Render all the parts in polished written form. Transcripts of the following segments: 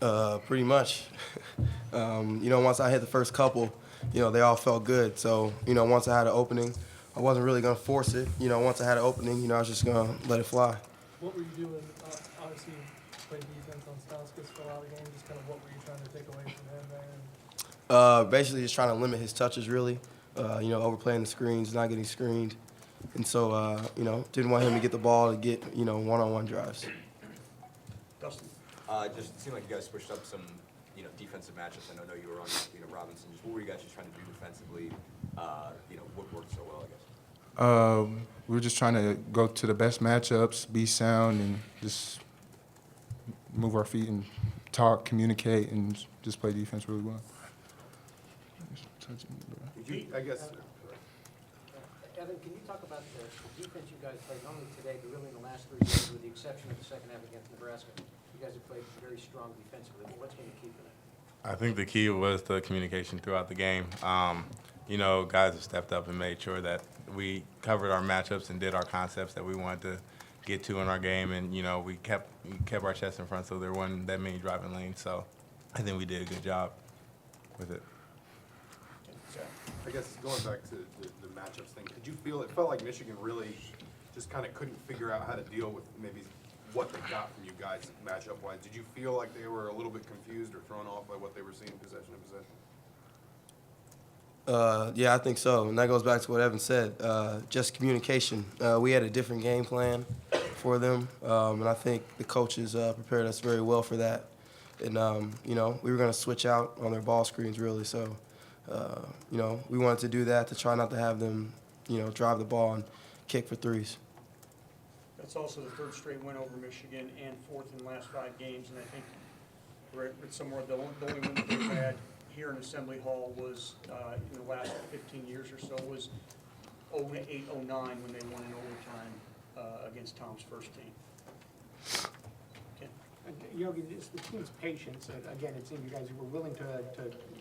Pretty much. Once I hit the first couple, they all felt good. So, once I had an opening, I wasn't really going to force it. Once I had an opening, I was just going to let it fly. What were you doing? Obviously, you played defense on Stauskas for a lot of games. Just kind of what were you trying to take away from him there? Basically, just trying to limit his touches, really. Overplaying the screens, not getting screened. And so, didn't want him to get the ball to get, one-on-one drives. Dustin? Just seemed like you guys switched up some, defensive matchups. I know you were on, Robinson. Just what were you guys just trying to do defensively? What worked so well, I guess? We were just trying to go to the best matchups, be sound, and just move our feet and talk, communicate, and just play defense really well. I guess. Evan, can you talk about the defense you guys played, not only today, but really in the last 3 years, with the exception of the second half against Nebraska? You guys have played very strong defensively. What's been the key for that? I think the key was the communication throughout the game. Guys have stepped up and made sure that we covered our matchups and did our concepts that we wanted to get to in our game, and we kept our chest in front, so there wasn't that many driving lanes. So I think we did a good job with it. I guess going back to the matchups thing, did you feel it felt like Michigan really just kind of couldn't figure out how to deal with maybe what they got from you guys matchup-wise? Did you feel like they were a little bit confused or thrown off by what they were seeing possession to possession? Yeah, I think so. And that goes back to what Evan said, just communication. We had a different game plan for them, and I think the coaches prepared us very well for that. And, we were going to switch out on their ball screens, really. So, we wanted to do that to try not to have them, drive the ball and kick for threes. That's also the third straight win over Michigan and fourth in the last 5 games. And I think we're at somewhere the only win that they've had here in Assembly Hall was in the last 15 years or so was 08-09 when they won in overtime against Tom's first team. Ken? Yogi, it's the team's patience. Again, it seemed you guys were willing to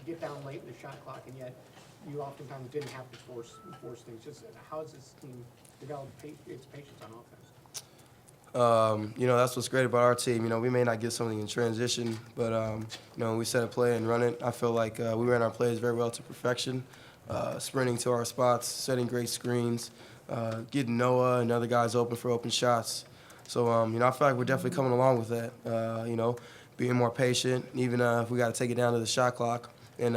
get down late in the shot clock, and yet you oftentimes didn't have to force things. Just how has this team developed its patience on offense? That's what's great about our team. We may not get something in transition, but, when we set a play and run it, I feel like we ran our plays very well to perfection, sprinting to our spots, setting great screens, getting Noah and other guys open for open shots. So, I feel like we're definitely coming along with that, being more patient, even if we got to take it down to the shot clock and,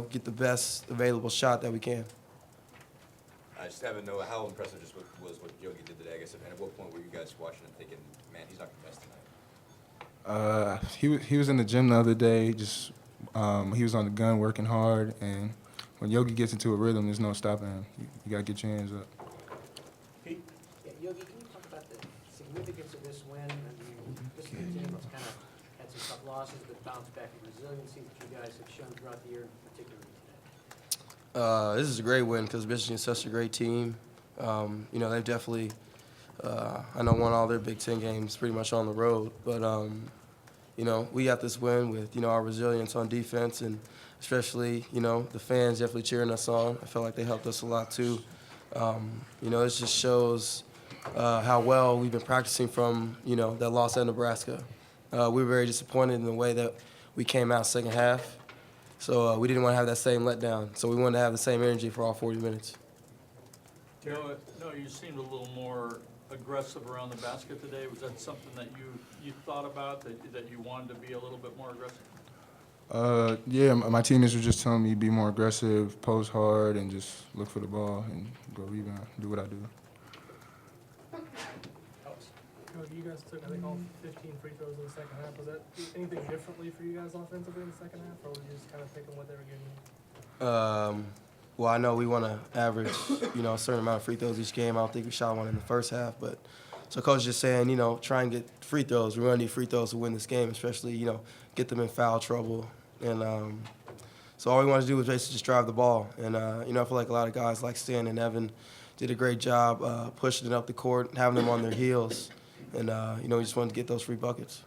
get the best available shot that we can. I just haven't know how impressive just was what Yogi did today, I guess. And at what point were you guys watching and thinking, man, he's not the best tonight? He was in the gym the other day. Just he was on the gun working hard, and when Yogi gets into a rhythm, there's no stopping him. You got to get your hands up. Pete? Yeah, Yogi, can you talk about the significance of this win? I mean, this is a team that's kind of had some tough losses, but bounced back in resiliency that you guys have shown throughout the year, particularly today. This is a great win because Michigan's such a great team. They've definitely, I know, won all their Big Ten games pretty much on the road. But, we got this win with, our resilience on defense and especially, the fans definitely cheering us on. I felt like they helped us a lot too. This just shows how well we've been practicing from, that loss at Nebraska. We were very disappointed in the way that we came out second half. So we didn't want to have that same letdown. So we wanted to have the same energy for all 40 minutes. No, you seemed a little more aggressive around the basket today. Was that something that you thought about, that you wanted to be a little bit more aggressive? Yeah, my teammates were just telling me be more aggressive, post hard, and just look for the ball and go rebound, do what I do. You guys took, I think, all 15 free throws in the second half. Was that anything differently for you guys offensively in the second half, or were you just kind of taking what they were giving you? Well, I know we want to average, a certain amount of free throws each game. I don't think we shot one in the first half, but so coach is just saying, try and get free throws. We're going to need free throws to win this game, especially, get them in foul trouble. And so all we wanted to do was basically just drive the ball. And, I feel like a lot of guys like Stan and Evan did a great job pushing it up the court, having them on their heels. And, we just wanted to get those free buckets.